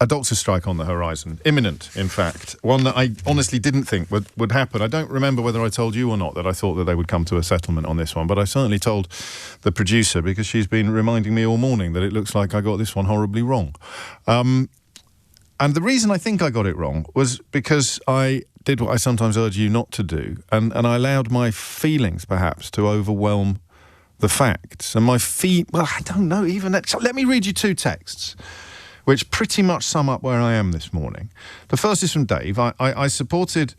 a doctor's strike on the horizon. Imminent, in fact. One that I honestly didn't think would happen. I don't remember whether I told you or not that I thought that they would come to a settlement on this one, but I certainly told the producer, because she's been reminding me all morning that it looks like I got this one horribly wrong. And the reason I think I got it wrong was because I did what I sometimes urge you not to do, and I allowed my feelings, perhaps, to overwhelm the facts. And well, I don't know even. So let me read you two texts which pretty much sum up where I am this morning. The first is from Dave. I supported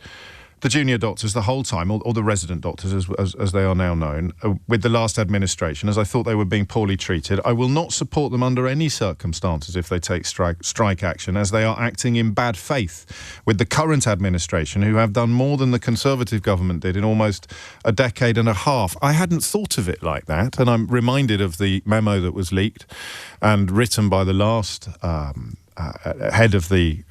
the junior doctors the whole time, or the resident doctors as they are now known, with the last administration, as I thought they were being poorly treated. I will not support them under any circumstances if they take strike action, as they are acting in bad faith with the current administration, who have done more than the Conservative government did in almost a decade and a half. I hadn't thought of it like that, and I'm reminded of the memo that was leaked and written by the last head of the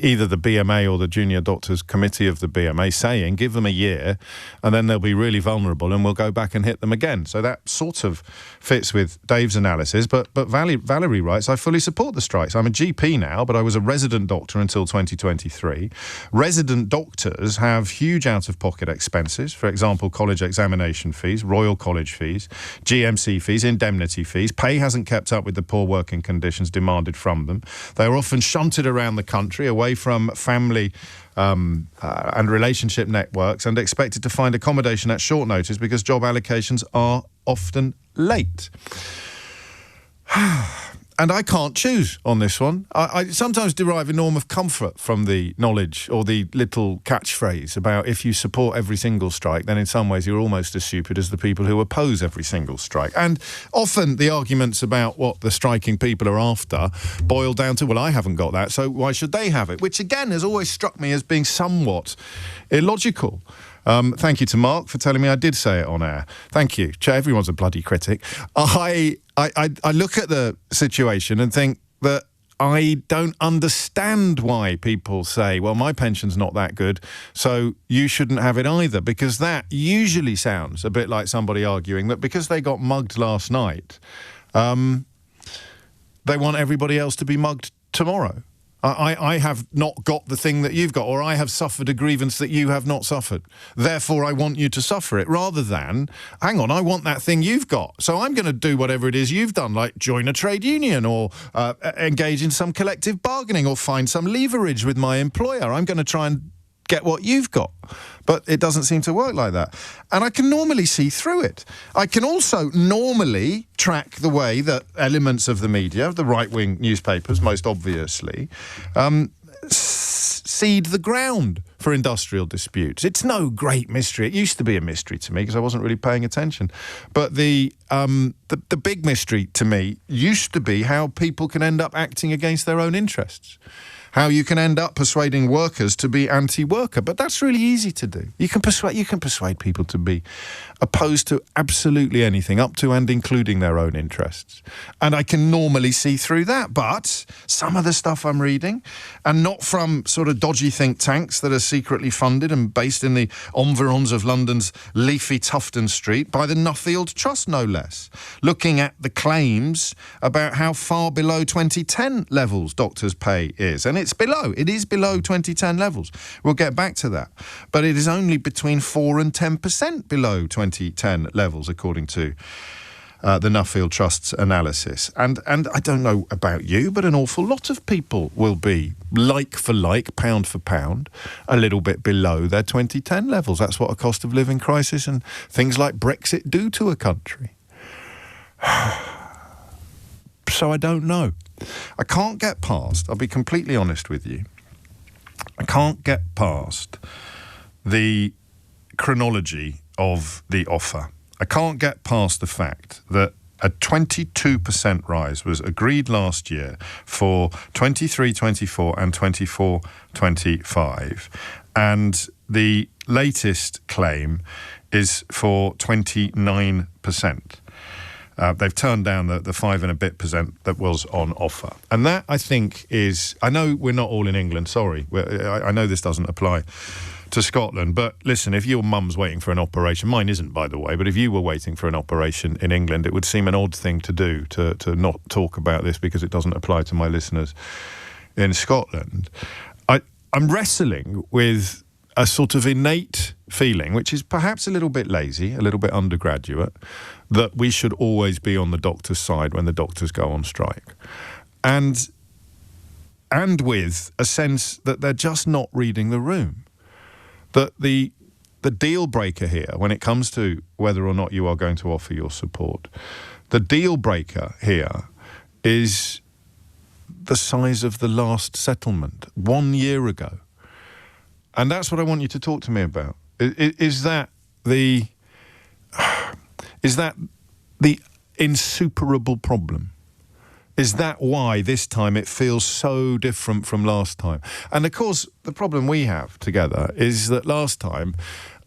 either the BMA or the Junior Doctors Committee of the BMA, saying give them a year and then they'll be really vulnerable and we'll go back and hit them again. So that sort of fits with Dave's analysis. But Valerie writes, I fully support the strikes. I'm a GP now, but I was a resident doctor until 2023. Resident doctors have huge out-of-pocket expenses. For example, college examination fees, Royal College fees, GMC fees, indemnity fees. Pay hasn't kept up with the poor working conditions demanded from them. They are often shunted around the country, away from family and relationship networks, and expected to find accommodation at short notice because job allocations are often late. And I can't choose on this one. I sometimes derive enormous comfort from the knowledge or the little catchphrase about if you support every single strike, then in some ways you're almost as stupid as the people who oppose every single strike. And often the arguments about what the striking people are after boil down to, well, I haven't got that, so why should they have it? Which, again, has always struck me as being somewhat illogical. Thank you to Mark for telling me I did say it on air. Thank you. Everyone's a bloody critic. I look at the situation and think that I don't understand why people say, well, my pension's not that good, so you shouldn't have it either, because that usually sounds a bit like somebody arguing that because they got mugged last night, they want everybody else to be mugged tomorrow. I have not got the thing that you've got, or I have suffered a grievance that you have not suffered. Therefore, I want you to suffer it, rather than, hang on, I want that thing you've got, so I'm going to do whatever it is you've done, like join a trade union or engage in some collective bargaining or find some leverage with my employer. I'm going to try and get what you've got. But it doesn't seem to work like that. And I can normally see through it. I can also normally track the way that elements of the media, the right-wing newspapers most obviously, seed the ground for industrial disputes. It's no great mystery. It used to be a mystery to me because I wasn't really paying attention. But the big mystery to me used to be how people can end up acting against their own interests. How you can end up persuading workers to be anti-worker. But that's really easy to do. You can persuade people to be opposed to absolutely anything, up to and including their own interests. And I can normally see through that. But some of the stuff I'm reading, and not from sort of dodgy think tanks that are secretly funded and based in the environs of London's leafy Tufton Street, by the Nuffield Trust, no less, looking at the claims about how far below 2010 levels doctors' pay is. And it is below 2010 levels. We'll get back to that. But it is only between 4 and 10% below 2010 levels, according to the Nuffield Trust's analysis. And I don't know about you, but an awful lot of people will be, like for like, pound for pound, a little bit below their 2010 levels. That's what a cost of living crisis and things like Brexit do to a country. So I don't know. I can't get past, I'll be completely honest with you, I can't get past the chronology of the offer. I can't get past the fact that a 22% rise was agreed last year for 23-24 and 24-25. And the latest claim is for 29%. They've turned down the 5 and a bit % that was on offer. And that, I think, is... I know we're not all in England, sorry. I know this doesn't apply to Scotland, but listen, if your mum's waiting for an operation, mine isn't, by the way, but if you were waiting for an operation in England, it would seem an odd thing to do, to not talk about this because it doesn't apply to my listeners in Scotland, I'm wrestling with a sort of innate feeling, which is perhaps a little bit lazy, a little bit undergraduate, that we should always be on the doctor's side when the doctors go on strike. And with a sense that they're just not reading the room. That the deal breaker here, when it comes to whether or not you are going to offer your support, the deal breaker here is the size of the last settlement 1 year ago. And that's what I want you to talk to me about. Is that the insuperable problem? Is that why this time it feels so different from last time? And of course, the problem we have together is that last time,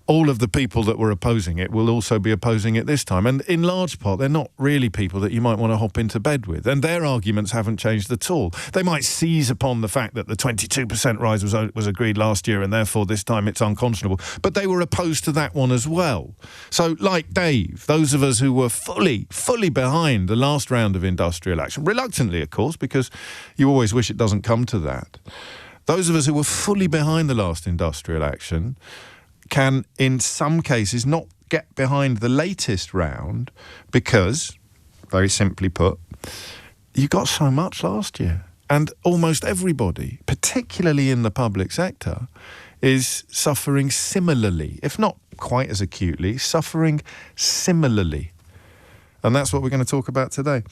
all of the people that were opposing it will also be opposing it this time. And in large part, they're not really people that you might want to hop into bed with. And their arguments haven't changed at all. They might seize upon the fact that the 22% rise was agreed last year and therefore this time it's unconscionable. But they were opposed to that one as well. So like Dave, those of us who were fully behind the last round of industrial action, reluctantly, of course, because you always wish it doesn't come to that. Those of us who were fully behind the last industrial action can, in some cases, not get behind the latest round because, very simply put, you got so much last year. And almost everybody, particularly in the public sector, is suffering similarly, if not quite as acutely, suffering similarly. And that's what we're going to talk about today.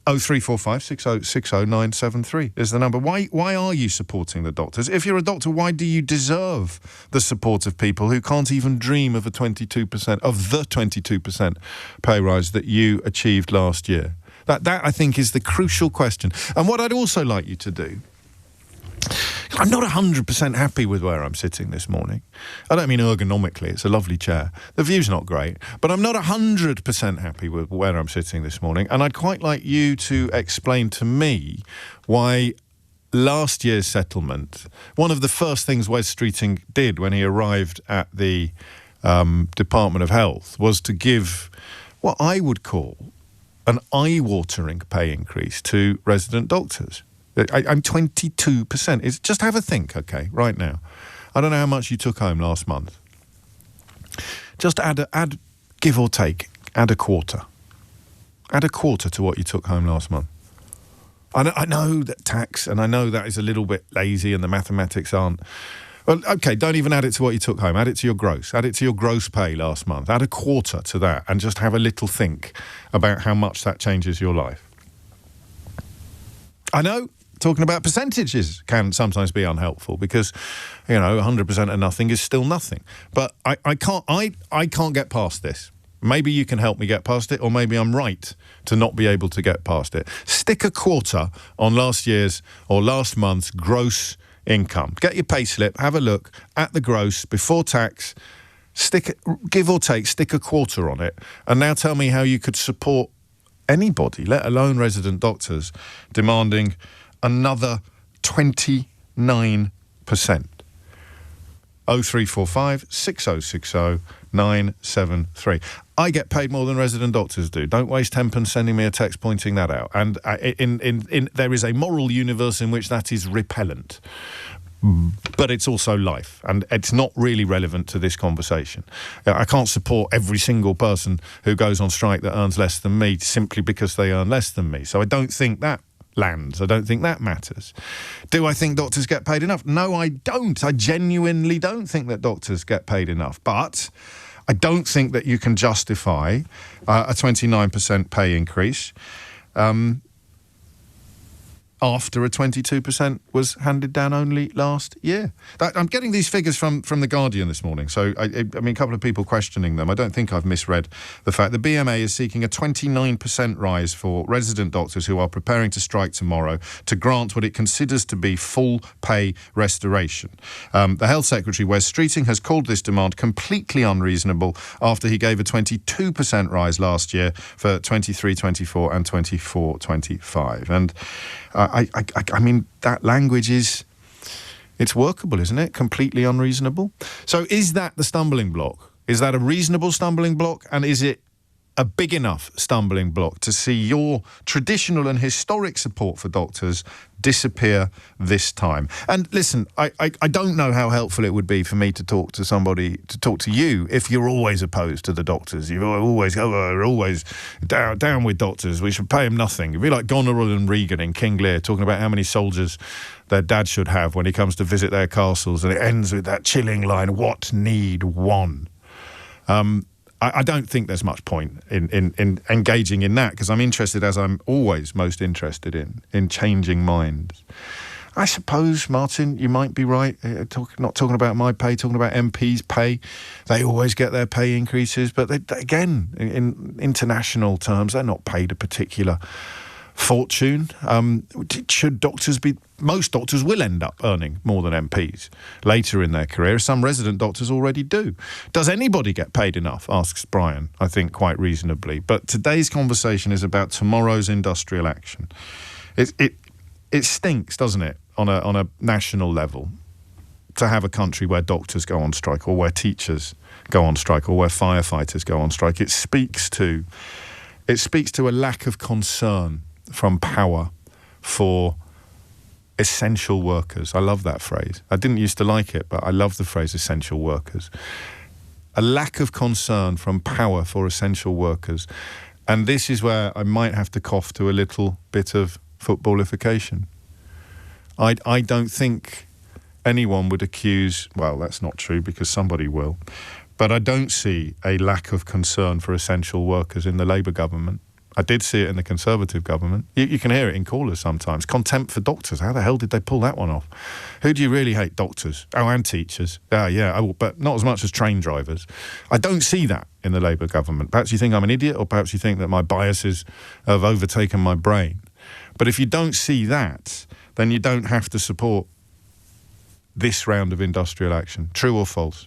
0345 6060 973 is the number. Why are you supporting the doctors? If you're a doctor, why do you deserve the support of people who can't even dream of the 22% pay rise that you achieved last year? That I think is the crucial question. And what I'd also like you to do, I'm not 100% happy with where I'm sitting this morning. I don't mean ergonomically, it's a lovely chair. The view's not great, but I'm not 100% happy with where I'm sitting this morning. And I'd quite like you to explain to me why last year's settlement, one of the first things Wes Streeting did when he arrived at the Department of Health was to give what I would call an eye-watering pay increase to resident doctors. I'm 22%. Just have a think, okay, right now. I don't know how much you took home last month. Just add, give or take, add a quarter. Add a quarter to what you took home last month. I know that tax, and I know that is a little bit lazy and the mathematics aren't. Well, okay, don't even add it to what you took home. Add it to your gross. Add it to your gross pay last month. Add a quarter to that and just have a little think about how much that changes your life. I know talking about percentages can sometimes be unhelpful because, 100% of nothing is still nothing. But I can't get past this. Maybe you can help me get past it, or maybe I'm right to not be able to get past it. Stick a quarter on last year's or last month's gross income. Get your pay slip, have a look at the gross before tax, give or take, stick a quarter on it, and now tell me how you could support anybody, let alone resident doctors, demanding another 29%. 0345 6060 973. I get paid more than resident doctors do. Don't waste 10p sending me a text pointing that out. And there is a moral universe in which that is repellent. But it's also life, and it's not really relevant to this conversation. I can't support every single person who goes on strike that earns less than me simply because they earn less than me. So I don't think that lands. I don't think that matters. Do I think doctors get paid enough? No, I don't. I genuinely don't think that doctors get paid enough. But I don't think that you can justify a 29% pay increase after a 22% was handed down only last year. I'm getting these figures from The Guardian this morning, so I mean, a couple of people questioning them. I don't think I've misread the fact. The BMA is seeking a 29% rise for resident doctors who are preparing to strike tomorrow to grant what it considers to be full pay restoration. The Health Secretary, Wes Streeting, has called this demand completely unreasonable after he gave a 22% rise last year for 23-24 and 24-25. And I mean, that language it's workable, isn't it? Completely unreasonable. So is that the stumbling block? Is that a reasonable stumbling block? And is it a big enough stumbling block to see your traditional and historic support for doctors disappear this time. And listen, I don't know how helpful it would be for me to talk to somebody, to talk to you, if you're always opposed to the doctors. You're always down with doctors. We should pay them nothing. You'd be like Goneril and Regan in King Lear talking about how many soldiers their dad should have when he comes to visit their castles, and it ends with that chilling line, "What need one?" I don't think there's much point in engaging in that, because I'm interested, as I'm always most interested in changing minds. I suppose, Martin, you might be right, not talking about my pay, talking about MPs' pay. They always get their pay increases, but again, in international terms, they're not paid a particular fortune. Should doctors be... Most doctors will end up earning more than MPs later in their career. Some resident doctors already do. Does anybody get paid enough, asks Brian, I think quite reasonably. But today's conversation is about tomorrow's industrial action. It stinks, doesn't it, on a national level, to have a country where doctors go on strike, or where teachers go on strike, or where firefighters go on strike. It speaks to a lack of concern from power for essential workers. I love that phrase. I didn't used to like it, but I love the phrase essential workers. A lack of concern from power for essential workers. And this is where I might have to cough to a little bit of footballification. I don't think anyone would accuse... Well, that's not true, because somebody will. But I don't see a lack of concern for essential workers in the Labour government. I did see it in the Conservative government. You can hear it in callers sometimes. Contempt for doctors. How the hell did they pull that one off? Who do you really hate? Doctors. Oh, and teachers. Yeah, but not as much as train drivers. I don't see that in the Labour government. Perhaps you think I'm an idiot, or perhaps you think that my biases have overtaken my brain. But if you don't see that, then you don't have to support this round of industrial action. True or false?